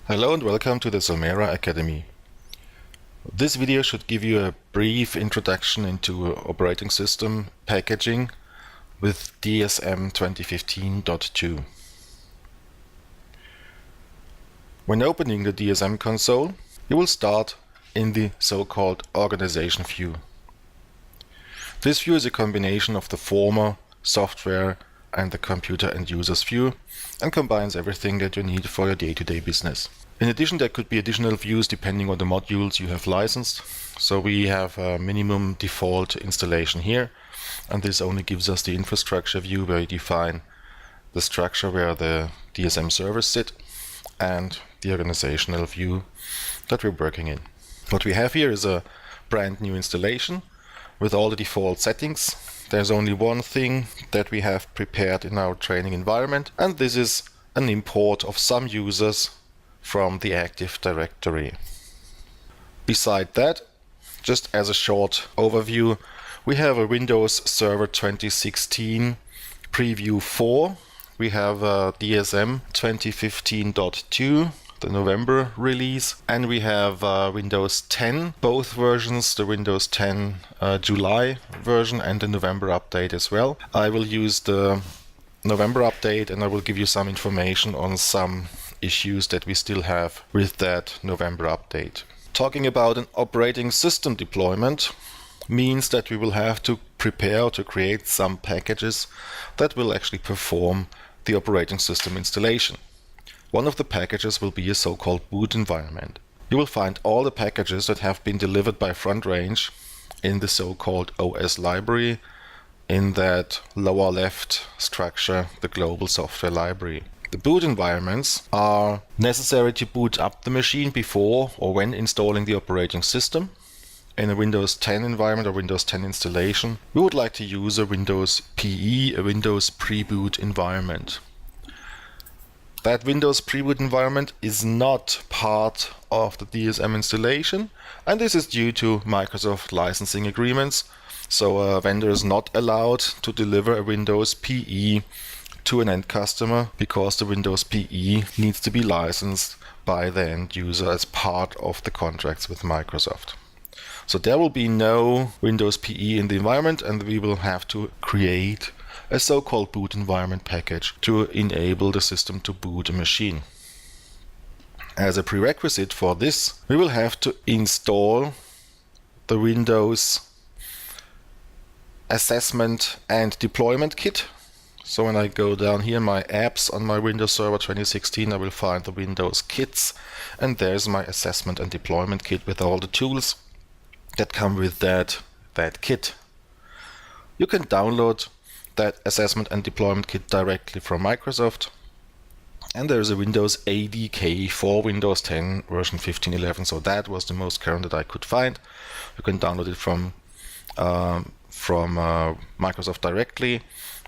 Hello and welcome to the Solmera Academy. This video should give you a brief introduction into operating system packaging with DSM 2015.2. When opening the DSM console, you will start in the so-called organization view. This view is a combination of the former software and the computer and users view and combines everything that you need for your day-to-day business. In addition, there could be additional views depending on the modules you have licensed. So we have a minimum default installation here, and this only gives us the infrastructure view where you define the structure where the DSM servers sit and the organizational view that we're working in. What we have here is a brand new installation with all the default settings. There's only one thing that we have prepared in our training environment, and this is an import of some users from the Active Directory. Beside that, just as a short overview, we have a Windows Server 2016 Preview 4. We have a DSM 2015.2, the November release, and we have Windows 10, both versions, the Windows 10 July version and the November update as well. I will use the November update and I will give you some information on some issues that we still have with that November update. Talking about an operating system deployment means that we will have to prepare to create some packages that will actually perform the operating system installation. One of the packages will be a so-called boot environment. You will find all the packages that have been delivered by Front Range in the so-called OS library, in that lower left structure, the global software library. The boot environments are necessary to boot up the machine before or when installing the operating system. In a Windows 10 environment or Windows 10 installation, we would like to use a Windows PE, a Windows pre-boot environment. That Windows pre-boot environment is not part of the DSM installation, and this is due to Microsoft licensing agreements. So a vendor is not allowed to deliver a Windows PE to an end customer because the Windows PE needs to be licensed by the end user as part of the contracts with Microsoft. So there will be no Windows PE in the environment, and we will have to create a so-called boot environment package to enable the system to boot a machine. As a prerequisite for this, we will have to install the Windows Assessment and Deployment Kit. So when I go down here, my apps on my Windows Server 2016, I will find the Windows kits, and there's my Assessment and Deployment Kit with all the tools that come with that kit. You can download that Assessment and Deployment Kit directly from Microsoft, and there is a Windows ADK for Windows 10 version 15.11, so that was the most current that I could find. You can download it from Microsoft directly,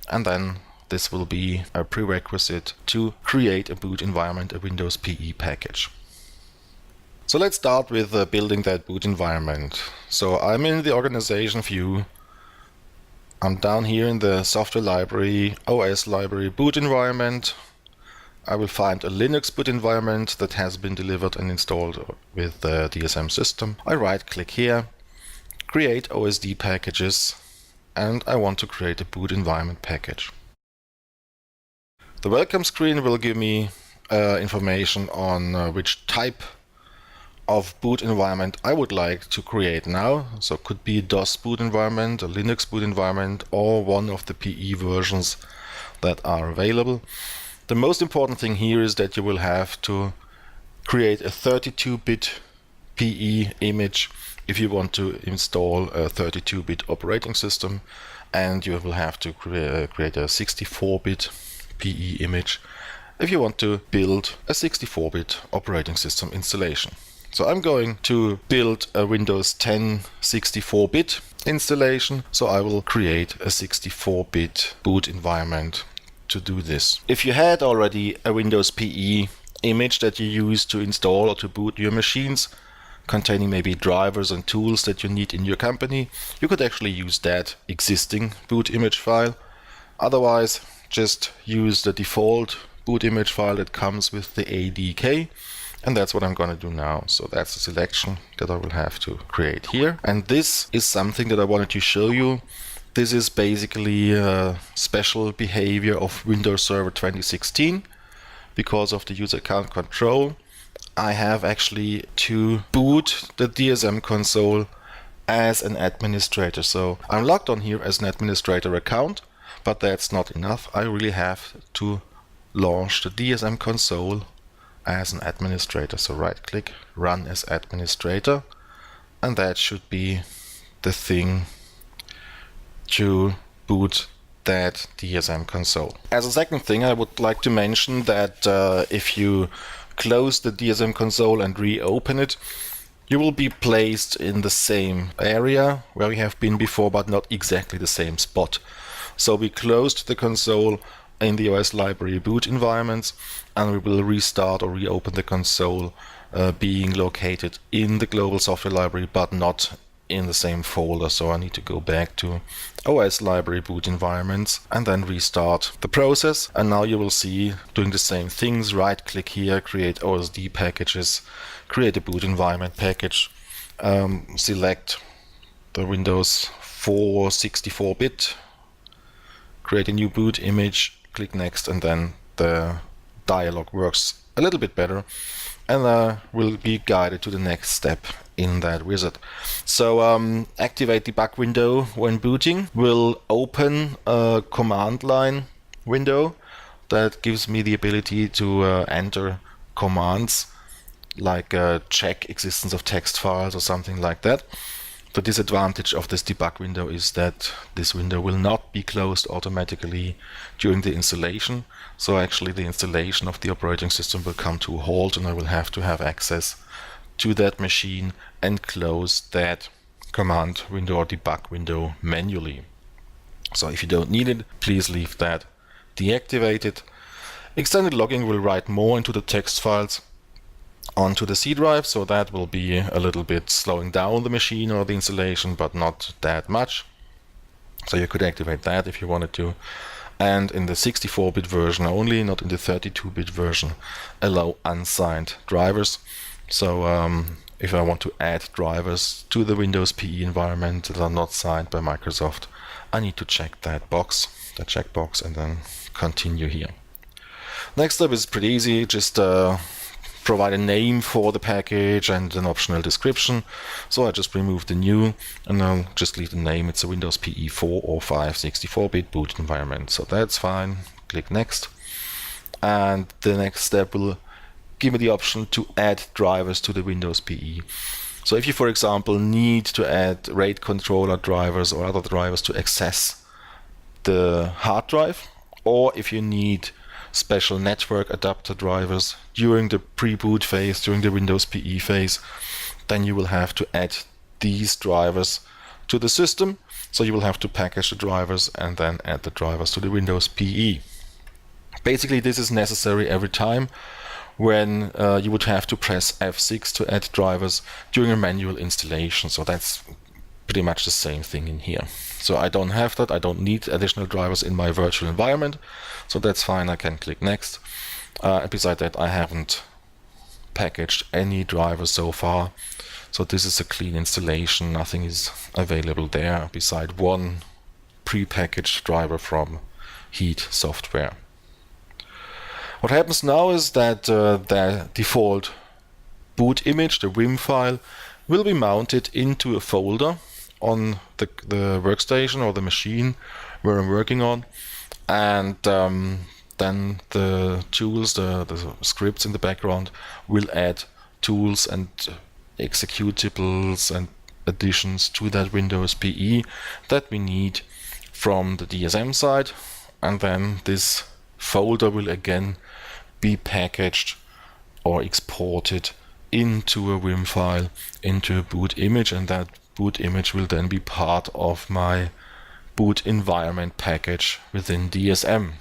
and then this will be a prerequisite to create a boot environment, a Windows PE package. So let's start with building that boot environment. So I'm in the organization view. I'm down here in the software library, OS library, boot environment. I will find a Linux boot environment that has been delivered and installed with the DSM system. I right click here, create OSD packages, and I want to create a boot environment package. The welcome screen will give me information on which type of boot environment I would like to create now. So it could be a DOS boot environment, a Linux boot environment, or one of the PE versions that are available. The most important thing here is that you will have to create a 32-bit PE image if you want to install a 32-bit operating system, and you will have to create a 64-bit PE image if you want to build a 64-bit operating system installation. So I'm going to build a Windows 10 64-bit installation, so I will create a 64-bit boot environment to do this. If you had already a Windows PE image that you use to install or to boot your machines, containing maybe drivers and tools that you need in your company, you could actually use that existing boot image file. Otherwise, just use the default boot image file that comes with the ADK And that's what I'm going to do now. So that's the selection that I will have to create here. And this is something that I wanted to show you. This is basically a special behavior of Windows Server 2016. Because of the user account control, I have actually to boot the DSM console as an administrator. So I'm logged on here as an administrator account, but that's not enough. I really have to launch the DSM console as an administrator. So right click, run as administrator, and that should be the thing to boot that DSM console. As a second thing, I would like to mention that if you close the DSM console and reopen it, you will be placed in the same area where we have been before, but not exactly the same spot. So we closed the console in the OS library boot environments, and we will restart or reopen the console being located in the global software library, but not in the same folder. So I need to go back to OS library boot environments and then restart the process. And now you will see doing the same things. Right click here, create OSD packages, create a boot environment package, select the Windows 4 64-bit, create a new boot image, click next, and then the dialog works a little bit better, and will be guided to the next step in that wizard. So activate debug window when booting will open a command line window that gives me the ability to enter commands like check existence of text files or something like that. The disadvantage of this debug window is that this window will not be closed automatically during the installation. So actually the installation of the operating system will come to a halt, and I will have to have access to that machine and close that command window or debug window manually. So if you don't need it, please leave that deactivated. Extended logging will write more into the text files onto the C drive, so that will be a little bit slowing down the machine or the installation, but not that much. So you could activate that if you wanted to. And in the 64-bit version only, not in the 32-bit version, allow unsigned drivers. So if I want to add drivers to the Windows PE environment that are not signed by Microsoft, I need to check that box, that checkbox, and then continue here. Next step is pretty easy. Just provide a name for the package and an optional description. So I just remove the new and I'll just leave the name. It's a Windows PE 4 or 5 64-bit boot environment. So that's fine. Click next. And the next step will give me the option to add drivers to the Windows PE. So if you, for example, need to add RAID controller drivers or other drivers to access the hard drive, or if you need special network adapter drivers during the pre-boot phase, during the Windows PE phase, then you will have to add these drivers to the system. So you will have to package the drivers and then add the drivers to the Windows PE. Basically, this is necessary every time when you would have to press F6 to add drivers during a manual installation. So that's pretty much the same thing in here. So I don't have that. I don't need additional drivers in my virtual environment. So that's fine. I can click next. And beside that, I haven't packaged any drivers so far. So this is a clean installation. Nothing is available there beside one pre-packaged driver from Heat Software. What happens now is that the default boot image, the WIM file, will be mounted into a folder on the workstation or the machine where I'm working on, and then the tools, the scripts in the background will add tools and executables and additions to that Windows PE that we need from the DSM side, and then this folder will again be packaged or exported into a WIM file, into a boot image, and that boot image will then be part of my boot environment package within DSM.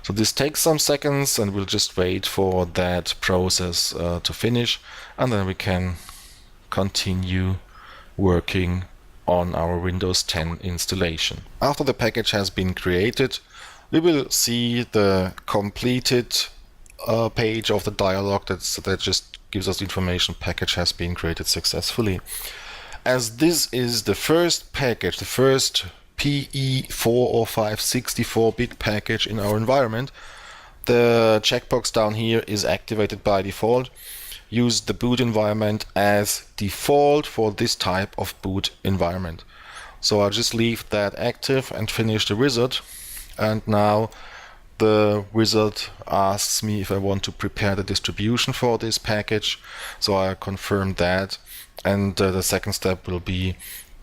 So this takes some seconds, and we'll just wait for that process to finish, and then we can continue working on our Windows 10 installation. After the package has been created, we will see the completed page of the dialog that just gives us the information package has been created successfully. As this is the first package, the first PE4 or 564-bit package in our environment, the checkbox down here is activated by default. Use the boot environment as default for this type of boot environment. So I'll just leave that active and finish the wizard. And now the wizard asks me if I want to prepare the distribution for this package. So I confirm that. And the second step will be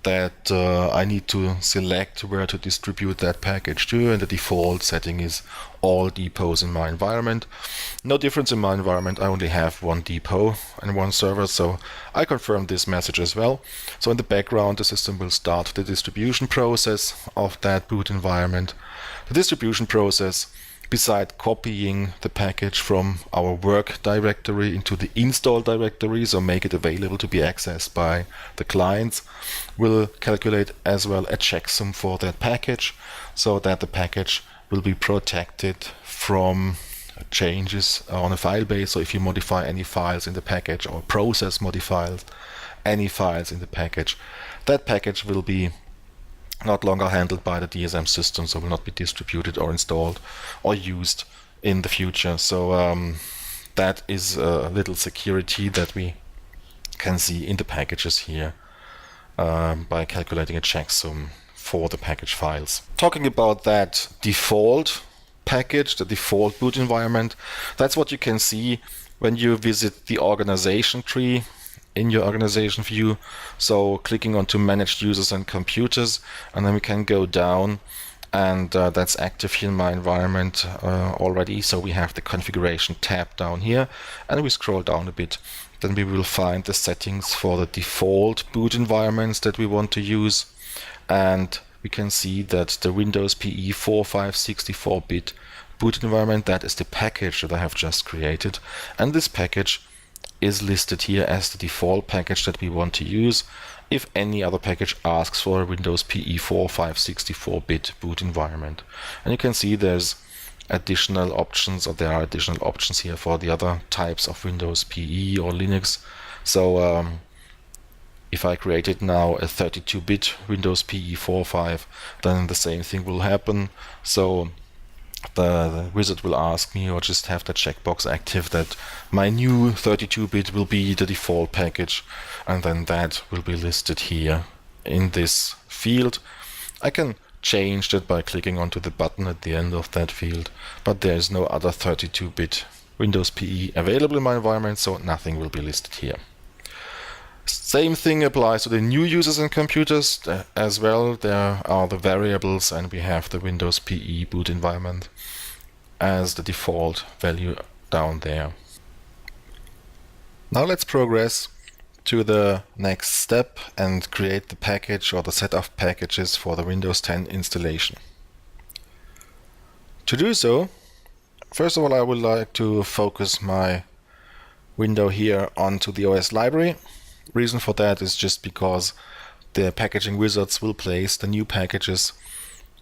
that I need to select where to distribute that package to, and the default setting is all depots in my environment. No difference in my environment, I only have one depot and one server, so I confirm this message as well. So in the background the system will start the distribution process of that boot environment. The distribution process, beside copying the package from our work directory into the install directory, so make it available to be accessed by the clients, will calculate as well a checksum for that package, so that the package will be protected from changes on a file base. So if you modify any files in the package or process modifies any files in the package, that package will be not longer handled by the DSM system, so will not be distributed or installed or used in the future. So that is a little security that we can see in the packages here by calculating a checksum for the package files. Talking about that default package, the default boot environment, that's what you can see when you visit the organization tree in your organization view. So clicking onto managed users and computers, and then we can go down, and that's active here in my environment already. So we have the configuration tab down here, and we scroll down a bit, then we will find the settings for the default boot environments that we want to use, and we can see that the Windows PE 4564-bit boot environment, that is the package that I have just created, and this package is listed here as the default package that we want to use if any other package asks for a Windows PE 4564-bit boot environment. And you can see there's additional options, or there are additional options here for the other types of Windows PE or Linux. So if I created now a 32-bit Windows PE 45, then the same thing will happen. So the wizard will ask me, or just have the checkbox active, that my new 32-bit will be the default package, and then that will be listed here in this field. I can change that by clicking onto the button at the end of that field, but there is no other 32-bit Windows PE available in my environment, so nothing will be listed here. Same thing applies to the new users and computers as well. There are the variables, and we have the Windows PE boot environment as the default value down there. Now let's progress to the next step and create the package or the set of packages for the Windows 10 installation. To do so, first of all, I would like to focus my window here onto the OS library. Reason for that is just because the packaging wizards will place the new packages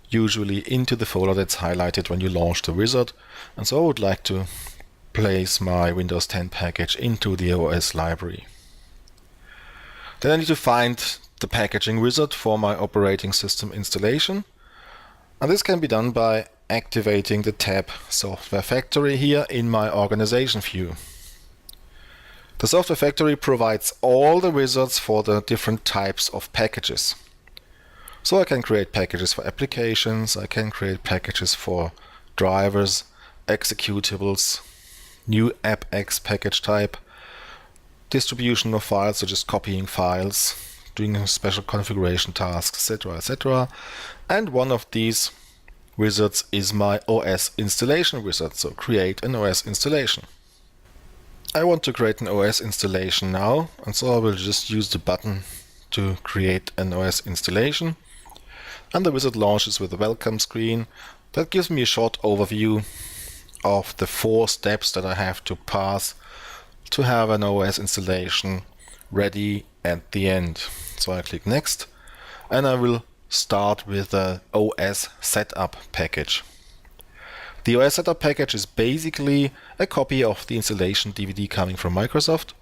usually into the folder that's highlighted when you launch the wizard, and so I would like to place my Windows 10 package into the OS library. Then I need to find the packaging wizard for my operating system installation, and this can be done by activating the tab Software Factory here in my organization view. The Software Factory provides all the wizards for the different types of packages. So I can create packages for applications, I can create packages for drivers, executables, new AppX package type, distribution of files, so just copying files, doing special configuration tasks, etc., etc. And one of these wizards is my OS installation wizard, so create an OS installation. I want to create an OS installation now, and so I will just use the button to create an OS installation. And the wizard launches with a welcome screen that gives me a short overview of the 4 steps that I have to pass to have an OS installation ready at the end. So I click next, and I will start with the OS setup package. The OS setup package is basically a copy of the installation DVD coming from Microsoft.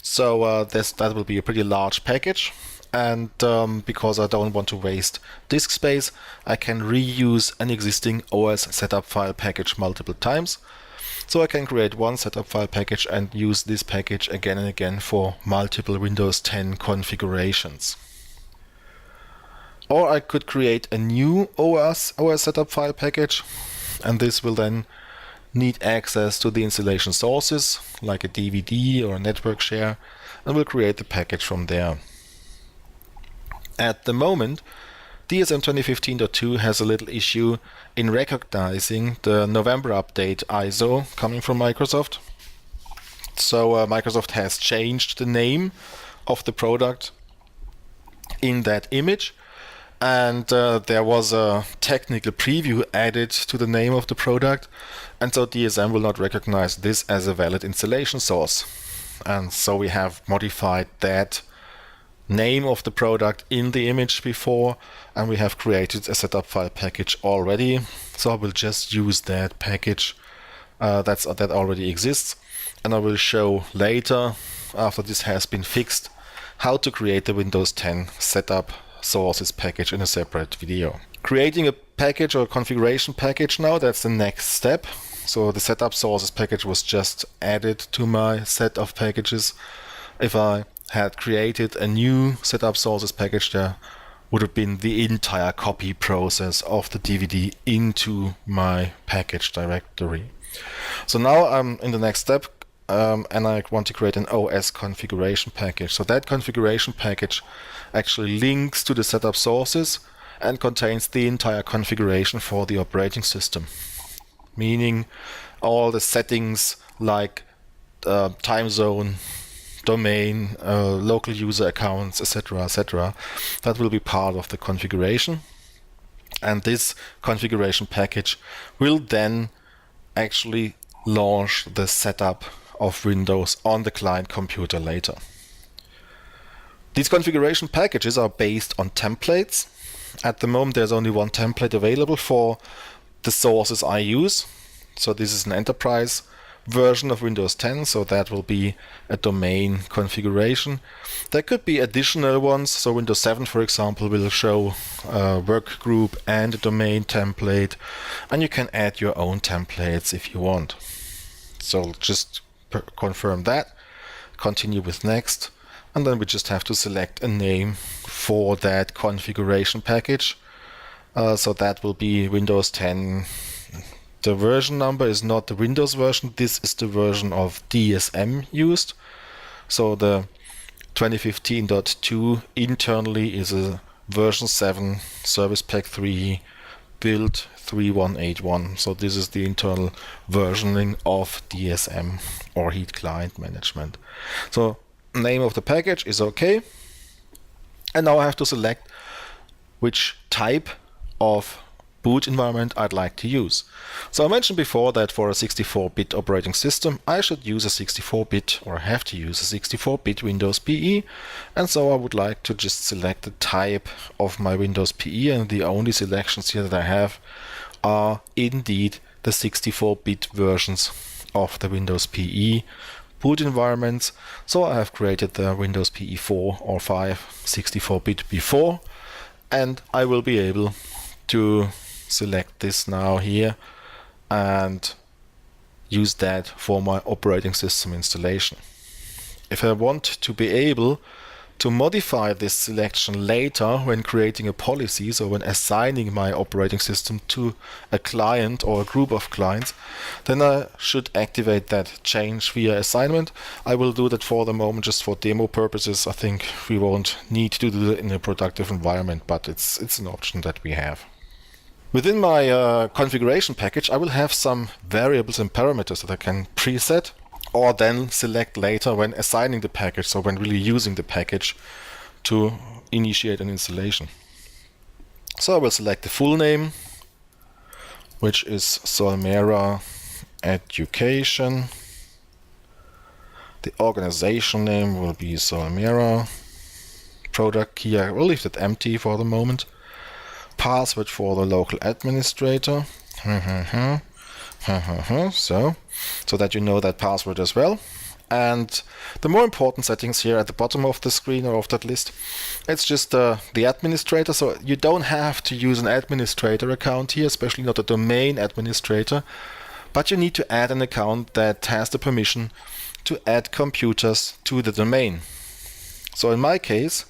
So that will be a pretty large package. And because I don't want to waste disk space, I can reuse an existing OS setup file package multiple times. So I can create one setup file package and use this package again and again for multiple Windows 10 configurations. Or I could create a new OS setup file package, and this will then need access to the installation sources, like a DVD or a network share, and will create the package from there. At the moment, DSM 2015.2 has a little issue in recognizing the November update ISO coming from Microsoft. So Microsoft has changed the name of the product in that image, and there was a technical preview added to the name of the product, and so DSM will not recognize this as a valid installation source. And so we have modified that name of the product in the image before, and we have created a setup file package already. So I will just use that package that already exists, and I will show later, after this has been fixed, how to create the Windows 10 setup sources package in a separate video. Creating a package or a configuration package now, that's the next step. So the setup sources package was just added to my set of packages. If I had created a new setup sources package, there would have been the entire copy process of the DVD into my package directory. So now I'm in the next step, and I want to create an OS configuration package. So that configuration package actually links to the setup sources and contains the entire configuration for the operating system, meaning all the settings like time zone, domain, local user accounts, etc., that will be part of the configuration. And this configuration package will then actually launch the setup of Windows on the client computer later. These configuration packages are based on templates. At the moment, there's only one template available for the sources I use. So this is an enterprise version of Windows 10, so that will be a domain configuration. There could be additional ones, so Windows 7, for example, will show a work group and a domain template, and you can add your own templates if you want. So just confirm that, continue with next, and then we just have to select a name for that configuration package. So that will be Windows 10. The version number is not the Windows version, this is the version of DSM used. So the 2015.2 internally is a version 7 Service Pack 3 build 3181. So this is the internal versioning of DSM or Heat Client Management. So name of the package is okay. And now I have to select which type of boot environment I'd like to use. So I mentioned before that for a 64-bit operating system I should use a 64-bit or have to use a 64-bit Windows PE, and so I would like to just select the type of my Windows PE, and the only selections here that I have are indeed the 64-bit versions of the Windows PE boot environments. So I have created the Windows PE 4 or 5 64-bit before, and I will be able to select this now here and use that for my operating system installation. If I want to be able to modify this selection later when creating a policy, so when assigning my operating system to a client or a group of clients, then I should activate that change via assignment. I will do that for the moment just for demo purposes. I think we won't need to do it in a productive environment, but it's an option that we have. Within my configuration package, I will have some variables and parameters that I can preset or then select later when assigning the package, so when really using the package to initiate an installation. So I will select the full name, which is Solmera Education. The organization name will be Solmera. Product key, I will leave that empty for the moment. Password for the local administrator. so that you know that password as well. And the more important settings here at the bottom of the screen or of that list, it's just the administrator. So you don't have to use an administrator account here, especially not a domain administrator, but you need to add an account that has the permission to add computers to the domain. So in my case,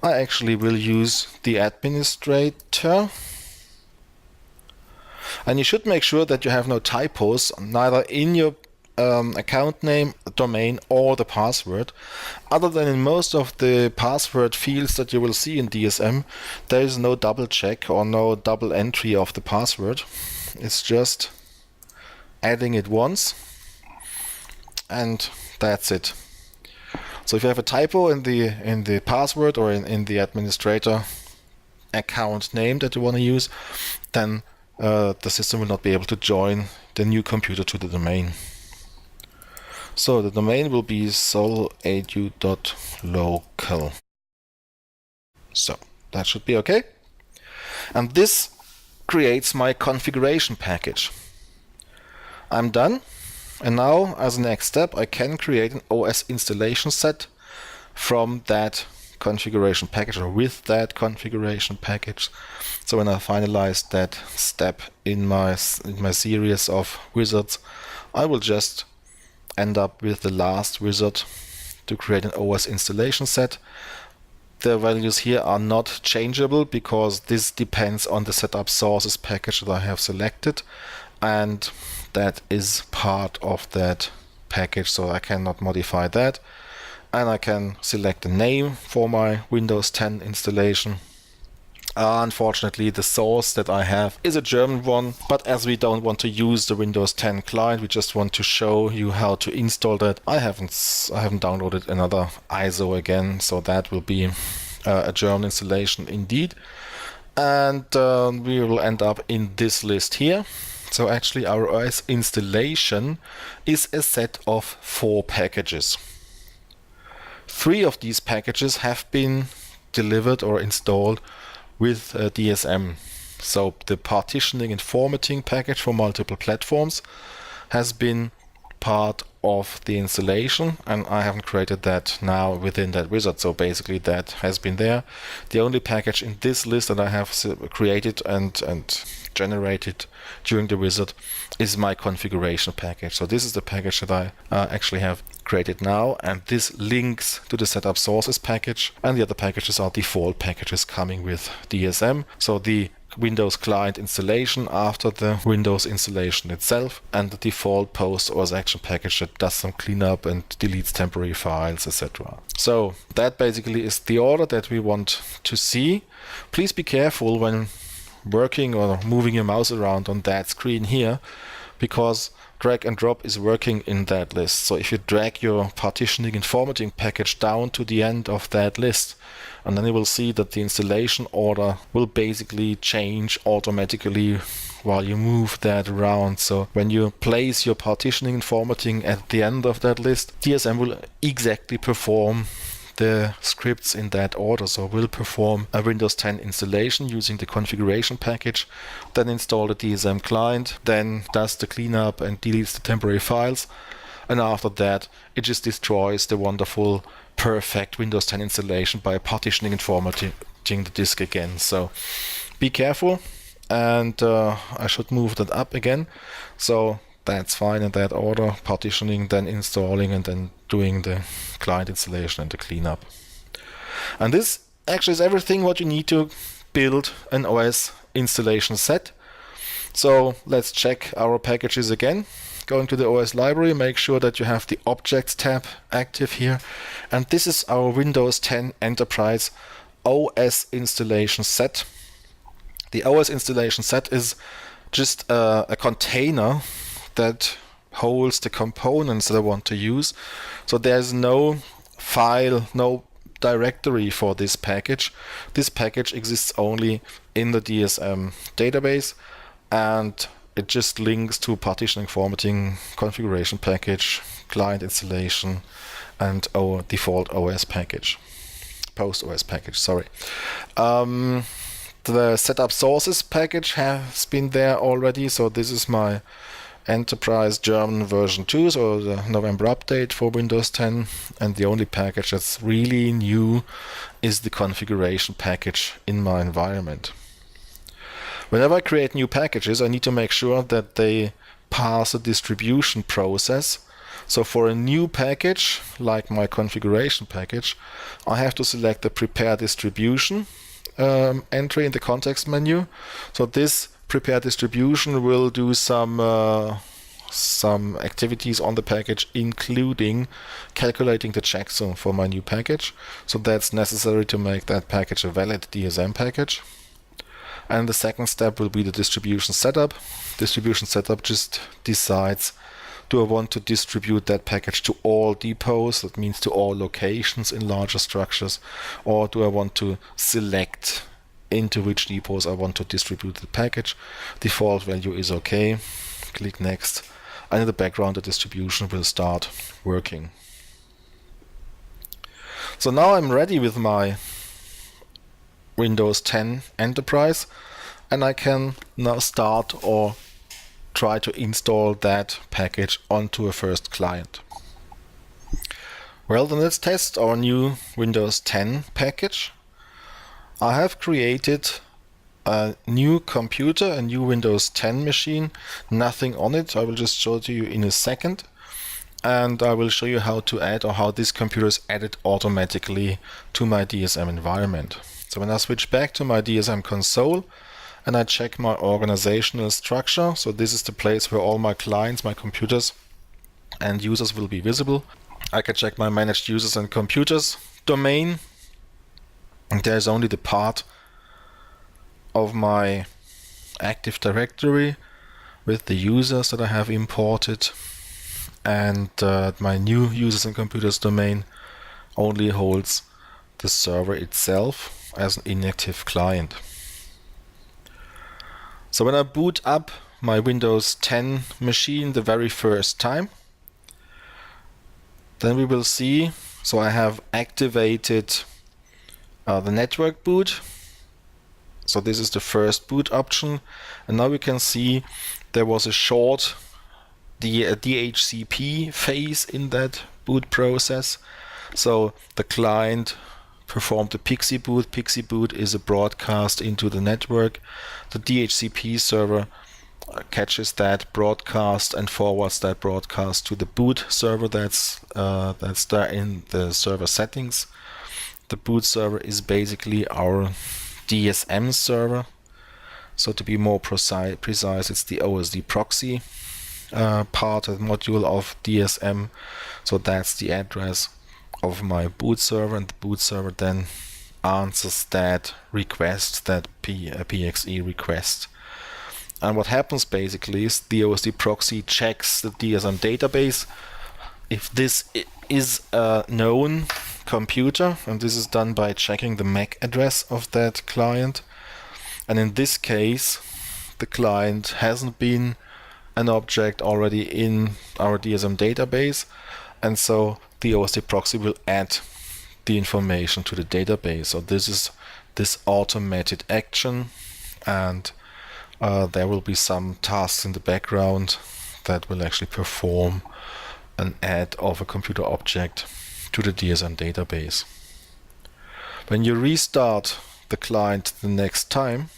I actually will use the administrator. And you should make sure that you have no typos, neither in your account name, domain, or the password. Other than in most of the password fields that you will see in DSM, there is no double check or no double entry of the password. It's just adding it once, and that's it. So if you have a typo in the password or in the administrator account name that you want to use, then the system will not be able to join the new computer to the domain. So the domain will be soloedu.local. So that should be okay. And this creates my configuration package. I'm done. And now, as a next step, I can create an OS installation set from that configuration package, or with that configuration package. So when I finalize that step in my series of wizards, I will just end up with the last wizard to create an OS installation set. The values here are not changeable because this depends on the setup sources package that I have selected, and that is part of that package, so I cannot modify that. And I can select a name for my Windows 10 installation. Unfortunately, the source that I have is a German one, but as we don't want to use the Windows 10 client, we just want to show you how to install that. I haven't downloaded another ISO again, so that will be a German installation indeed. And we will end up in this list here. So actually our OS installation is a set of 4 packages. 3 of these packages have been delivered or installed with DSM. So the partitioning and formatting package for multiple platforms has been part of the installation, and I haven't created that now within that wizard. So basically that has been there. The only package in this list that I have created and generated during the wizard is my configuration package. So this is the package that I actually have created now, and this links to the setup sources package, and the other packages are default packages coming with DSM. So the Windows client installation after the Windows installation itself, and the default post OS action package that does some cleanup and deletes temporary files, etc. So that basically is the order that we want to see. Please be careful when working or moving your mouse around on that screen here, because drag and drop is working in that list. So if you drag your partitioning and formatting package down to the end of that list, and then you will see that the installation order will basically change automatically while you move that around. So when you place your partitioning and formatting at the end of that list, DSM will exactly perform the scripts in that order. So we'll perform a Windows 10 installation using the configuration package, then install the DSM client, then does the cleanup and deletes the temporary files, and after that it just destroys the wonderful perfect Windows 10 installation by partitioning and formatting the disk again. So be careful, and I should move that up again. So that's fine in that order: partitioning, then installing, and then doing the client installation and the cleanup. And this actually is everything what you need to build an OS installation set. So let's check our packages again. Going to the OS library, make sure that you have the Objects tab active here. And this is our Windows 10 Enterprise OS installation set. The OS installation set is just a container that holds the components that I want to use. So there's no file, no directory for this package. This package exists only in the DSM database, and it just links to partitioning, formatting, configuration package, client installation, and our default OS package, post OS package, sorry. The setup sources package has been there already, so this is my Enterprise German version 2, so the November update for Windows 10, and the only package that's really new is the configuration package in my environment. Whenever I create new packages, I need to make sure that they pass a distribution process. So for a new package, like my configuration package, I have to select the Prepare Distribution entry in the context menu. So this Prepare Distribution will do some activities on the package, including calculating the checksum for my new package. So that's necessary to make that package a valid DSM package. And the second step will be the distribution setup. Distribution setup just decides, do I want to distribute that package to all depots, that means to all locations in larger structures, or do I want to select into which depots I want to distribute the package. Default value is OK. Click Next, and in the background the distribution will start working. So now I'm ready with my Windows 10 Enterprise, and I can now start or try to install that package onto a first client. Well, then let's test our new Windows 10 package. I have created a new computer, a new Windows 10 machine, nothing on it. I will just show it to you in a second, and I will show you how to add, or how this computer is added automatically to my DSM environment. So when I switch back to my DSM console and I check my organizational structure, so this is the place where all my clients, my computers and users will be visible. I can check my managed users and computers domain. And there's only the part of my Active Directory with the users that I have imported, and my new users and computers domain only holds the server itself as an inactive client. So when I boot up my Windows 10 machine the very first time, then we will see, so I have activated the network boot. So this is the first boot option, and now we can see there was a short DHCP phase in that boot process. So the client performed the PXE boot. PXE boot is a broadcast into the network. The DHCP server catches that broadcast and forwards that broadcast to the boot server that's there in the server settings. The boot server is basically our DSM server. So to be more precise, it's the OSD proxy part and module of DSM. So that's the address of my boot server, and the boot server then answers that request, that PXE request. And what happens basically is the OSD proxy checks the DSM database. If this is a known computer, and this is done by checking the MAC address of that client, and in this case the client hasn't been an object already in our DSM database, and so the OSD proxy will add the information to the database. So this is this automated action, and there will be some tasks in the background that will actually perform an add of a computer object to the DSM database. When you restart the client the next time,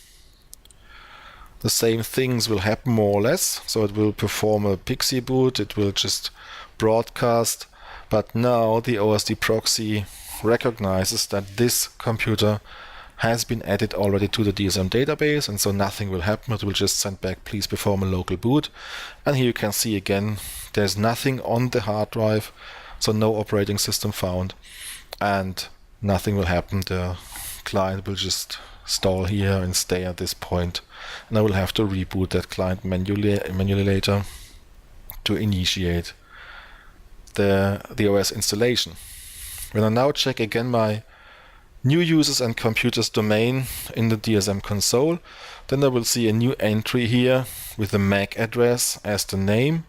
the same things will happen more or less. So it will perform a PXE boot, it will just broadcast, but now the OSD proxy recognizes that this computer has been added already to the DSM database, and so nothing will happen. It will just send back, please perform a local boot. And here you can see again, there's nothing on the hard drive, so no operating system found, and nothing will happen. The client will just stall here and stay at this point, and I will have to reboot that client manually later to initiate the OS installation. When I now check again my new users and computers domain in the DSM console, then I will see a new entry here with the MAC address as the name.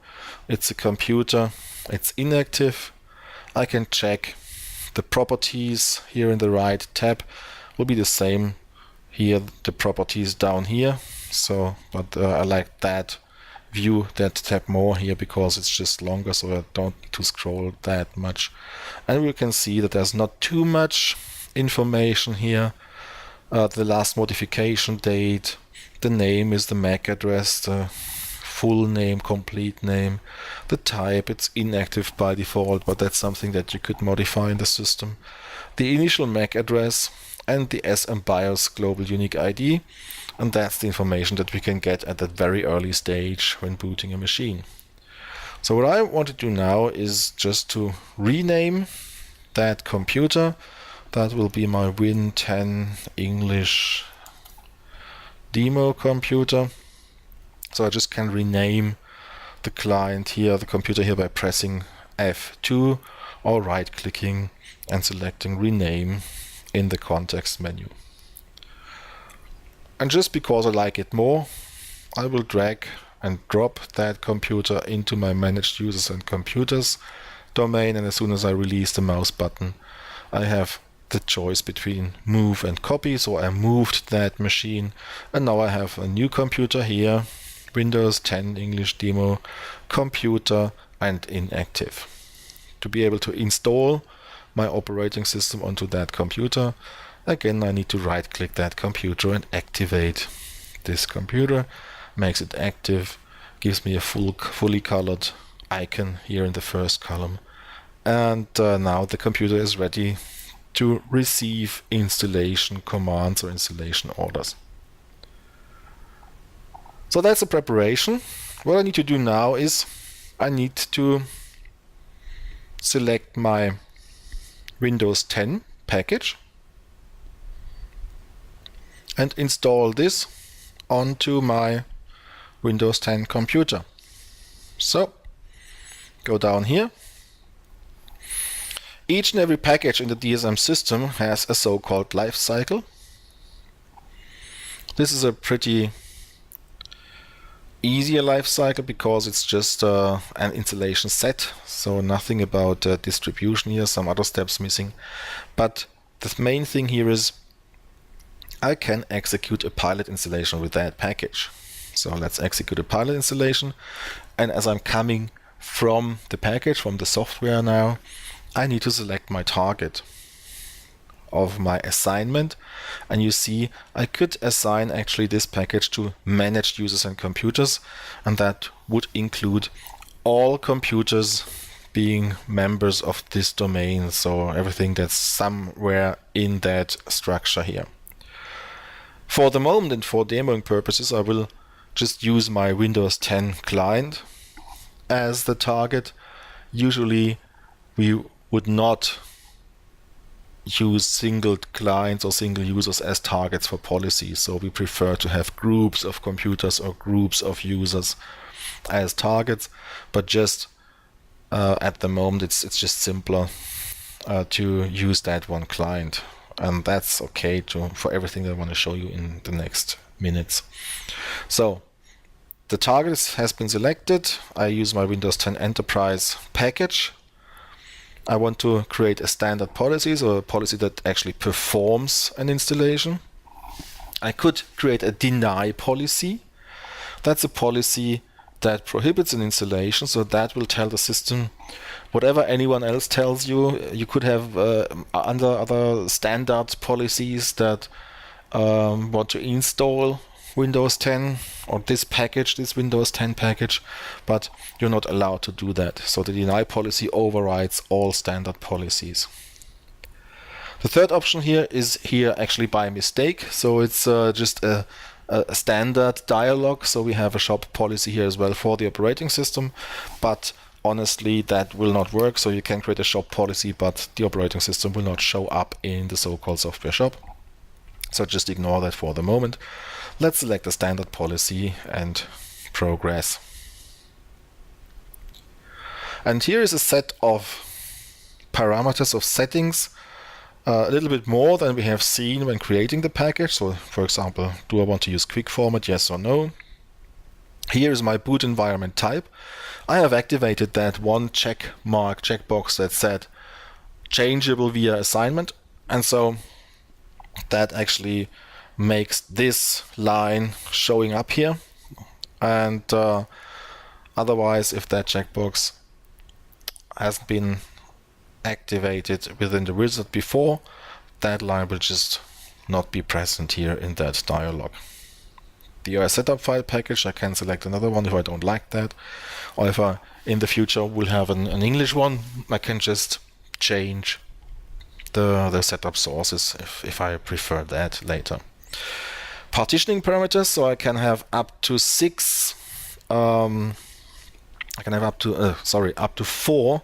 It's a computer, it's inactive. I can check the properties here in the right tab, will be the same here the properties down here. So, but I like that view, that tab more here because it's just longer, so I don't need to scroll that much. And we can see that there's not too much information here. The last modification date, the name is the MAC address, the full name, complete name, the type, it's inactive by default, but that's something that you could modify in the system. The initial MAC address and the SMBIOS global unique ID, and that's the information that we can get at that very early stage when booting a machine. So what I want to do now is just to rename that computer. That will be my Win 10 English demo computer. So I just can rename the client here, the computer here, by pressing F2 or right-clicking and selecting rename in the context menu. And just because I like it more, I will drag and drop that computer into my managed users and computers domain, and as soon as I release the mouse button, I have the choice between move and copy. So I moved that machine, and now I have a new computer here, Windows 10 English demo computer and inactive. To be able to install my operating system onto that computer, again I need to right click that computer and activate this computer. Makes it active, gives me a fully colored icon here in the first column, and now the computer is ready to receive installation commands or installation orders. So that's the preparation. What I need to do now is I need to select my Windows 10 package and install this onto my Windows 10 computer. So go down here. Each and every package in the DSM system has a so-called life cycle. This is a pretty easier life cycle because it's just an installation set, so nothing about distribution here, some other steps missing. But the main thing here is I can execute a pilot installation with that package. So let's execute a pilot installation, and as I'm coming from the package, from the software now, I need to select my target of my assignment, and you see I could assign actually this package to managed users and computers, and that would include all computers being members of this domain, so everything that's somewhere in that structure here. For the moment and for demoing purposes, I will just use my Windows 10 client as the target. Usually we would not use single clients or single users as targets for policies, so we prefer to have groups of computers or groups of users as targets, but just at the moment it's just simpler to use that one client, and that's okay for everything that I want to show you in the next minutes. So the target has been selected. I use my Windows 10 Enterprise package. I want to create a standard policy, so a policy that actually performs an installation. I could create a deny policy. That's a policy that prohibits an installation, so that will tell the system whatever anyone else tells you. You could have other standard policies that want to install Windows 10 or this package, this Windows 10 package, but you're not allowed to do that. So the deny policy overrides all standard policies. The third option here is here actually by mistake, so it's just a standard dialog. So we have a shop policy here as well for the operating system, but honestly that will not work. So you can create a shop policy, but the operating system will not show up in the so-called software shop. So just ignore that for the moment. Let's select the standard policy and progress. And here is a set of parameters of settings, a little bit more than we have seen when creating the package. So for example, do I want to use quick format, yes or no? Here is my boot environment type. I have activated that one checkbox that said changeable via assignment, and so that actually makes this line showing up here, and otherwise, if that checkbox hasn't been activated within the wizard before, that line will just not be present here in that dialog. The OS setup file package, I can select another one if I don't like that, or if I in the future will have an English one, I can just change the setup sources if I prefer that later. Partitioning parameters, so I can have up to up to 4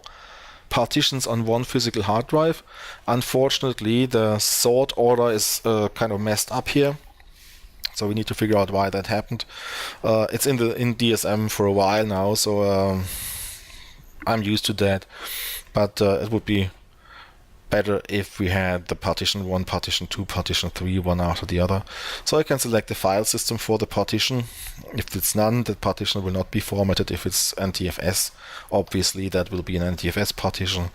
partitions on one physical hard drive. Unfortunately, the sort order is kind of messed up here, so we need to figure out why that happened. It's in DSM for a while now, so I'm used to that, but it would be better if we had the partition 1, partition 2, partition 3, one after the other. So I can select the file system for the partition. If it's none, the partition will not be formatted. If it's NTFS, obviously that will be an NTFS partition.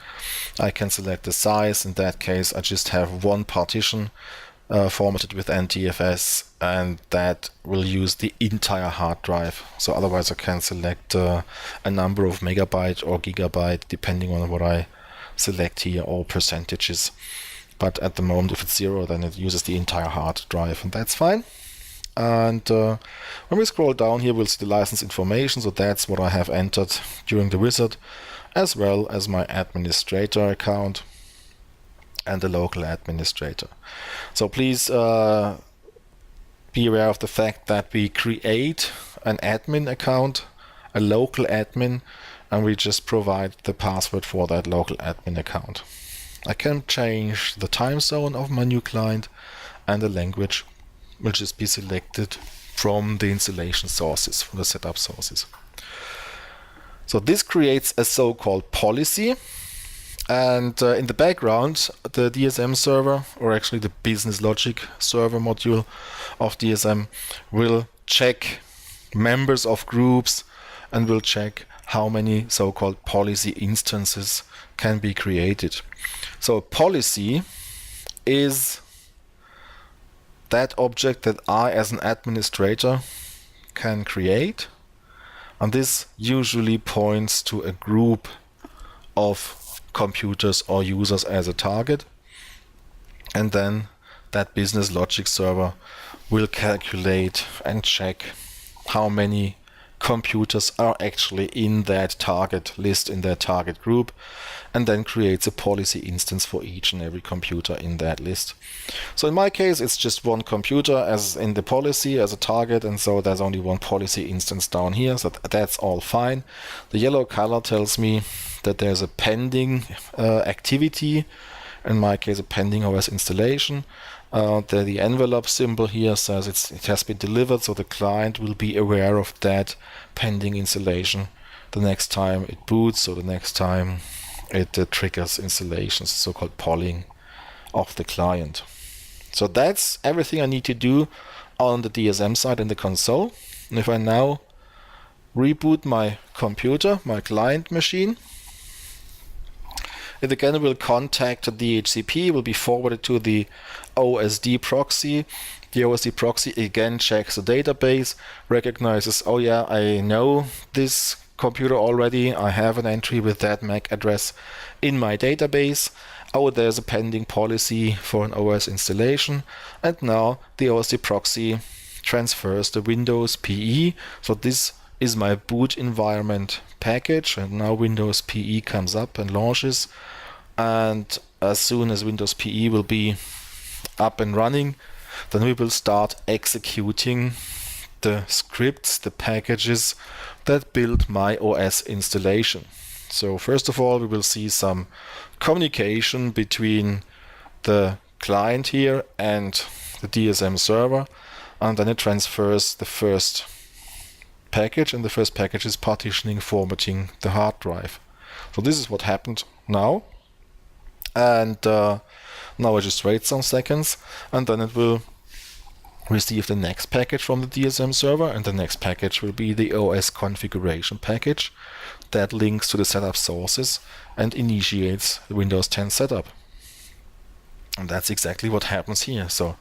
I can select the size. In that case, I just have one partition formatted with NTFS, and that will use the entire hard drive. So otherwise I can select a number of megabyte or gigabyte depending on what I select here, or percentages. But at the moment, if it's 0, then it uses the entire hard drive, and that's fine. And when we scroll down here, we'll see the license information. So that's what I have entered during the wizard, as well as my administrator account and the local administrator. So please be aware of the fact that we create an admin account, a local admin, and we just provide the password for that local admin account. I can change the time zone of my new client, and the language will just be selected from the installation sources, from the setup sources. So this creates a so-called policy, and in the background, the DSM server, or actually the business logic server module of DSM, will check members of groups and will check how many so-called policy instances can be created. So a policy is that object that I as an administrator can create, and this usually points to a group of computers or users as a target, and then that business logic server will calculate and check how many computers are actually in that target list, in that target group, and then creates a policy instance for each and every computer in that list. So in my case, it's just one computer as in the policy as a target, and so there's only one policy instance down here, so that's all fine. The yellow color tells me that there's a pending activity, in my case a pending OS installation. The envelope symbol here says it has been delivered, so the client will be aware of that pending installation the next time it boots, so the next time it triggers installations, so-called polling of the client. So that's everything I need to do on the DSM side in the console. And if I now reboot my computer, my client machine, it again will contact the DHCP, will be forwarded to the OSD proxy. The OSD proxy again checks the database, recognizes, oh yeah, I know this computer already, I have an entry with that MAC address in my database. Oh, there's a pending policy for an OS installation, and now the OSD proxy transfers the Windows PE. So this is my boot environment package, and now Windows PE comes up and launches, and as soon as Windows PE will be up and running, then we will start executing the scripts, the packages that build my OS installation. So first of all, we will see some communication between the client here and the DSM server, and then it transfers the first package, and the first package is partitioning, formatting the hard drive. So this is what happened now, and now I just wait some seconds, and then it will receive the next package from the DSM server, and the next package will be the OS configuration package that links to the setup sources and initiates the Windows 10 setup. And that's exactly what happens here. So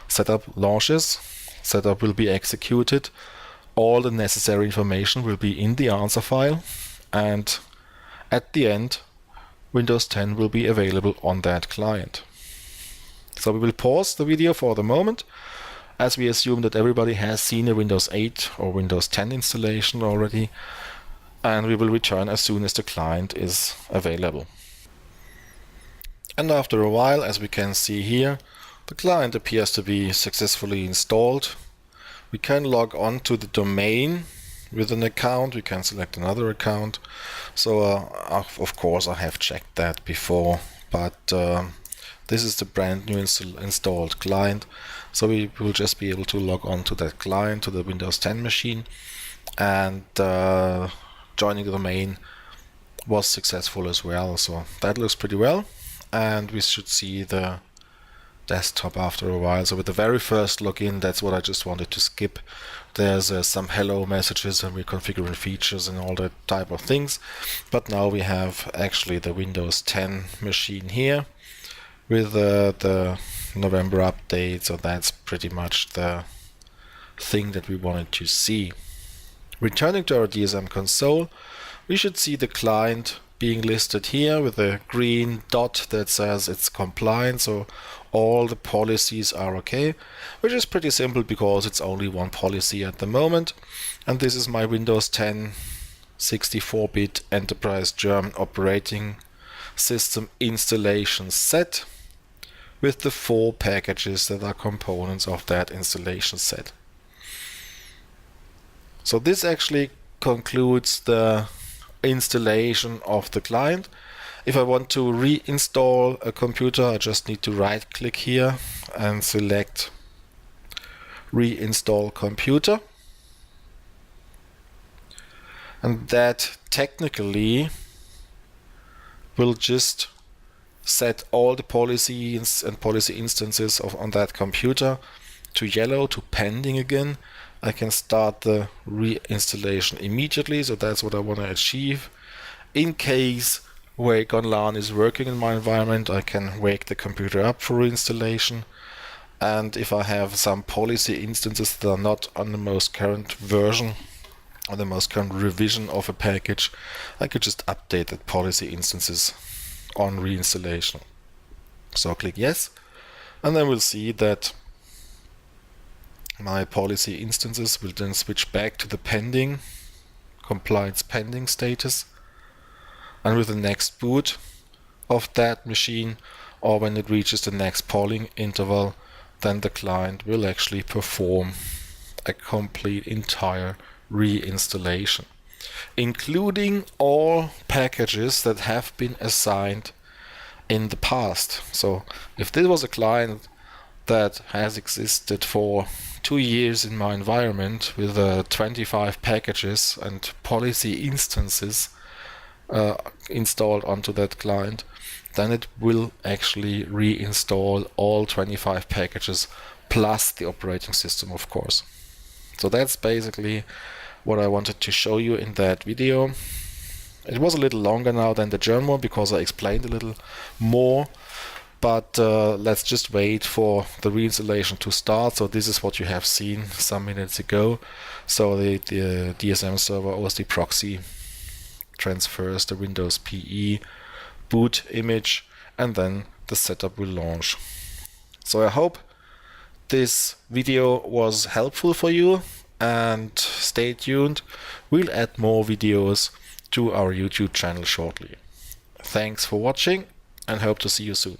setup launches, setup will be executed, all the necessary information will be in the answer file, and at the end Windows 10 will be available on that client. So we will pause the video for the moment, as we assume that everybody has seen a Windows 8 or Windows 10 installation already, and we will return as soon as the client is available. And after a while, as we can see here, the client appears to be successfully installed. We can log on to the domain with an account. We can select another account. So of course I have checked that before, but this is the brand new installed client. So we will just be able to log on to that client, to the Windows 10 machine, and joining the domain was successful as well. So that looks pretty well, and we should see the desktop after a while. So with the very first login, that's what I just wanted to skip. There's some hello messages and we're configuring features and all that type of things. But now we have actually the Windows 10 machine here with the November update. So that's pretty much the thing that we wanted to see. Returning to our DSM console, we should see the client being listed here with a green dot that says it's compliant, so all the policies are okay, which is pretty simple because it's only one policy at the moment. And this is my Windows 10 64-bit Enterprise German operating system installation set with the 4 packages that are components of that installation set. So this actually concludes the installation of the client. If I want to reinstall a computer, I just need to right click here and select reinstall computer, and that technically will just set all the policies and policy instances on that computer to yellow, to pending again. I can start the reinstallation immediately, so that's what I want to achieve. In case Wake on LAN is working in my environment, I can wake the computer up for reinstallation. And if I have some policy instances that are not on the most current version or the most current revision of a package, I could just update the policy instances on reinstallation. So click yes, and then we'll see that my policy instances will then switch back to the pending, compliance pending status. And with the next boot of that machine, or when it reaches the next polling interval, then the client will actually perform a complete entire reinstallation, including all packages that have been assigned in the past. So if this was a client that has existed for 2 years in my environment with 25 packages and policy instances installed onto that client, then it will actually reinstall all 25 packages plus the operating system, of course. So that's basically what I wanted to show you in that video. It was a little longer now than the German one because I explained a little more, but let's just wait for the reinstallation to start. So this is what you have seen some minutes ago. So the DSM server OSD proxy transfers the Windows PE boot image, and then the setup will launch. So I hope this video was helpful for you, and stay tuned. We'll add more videos to our YouTube channel shortly. Thanks for watching and hope to see you soon.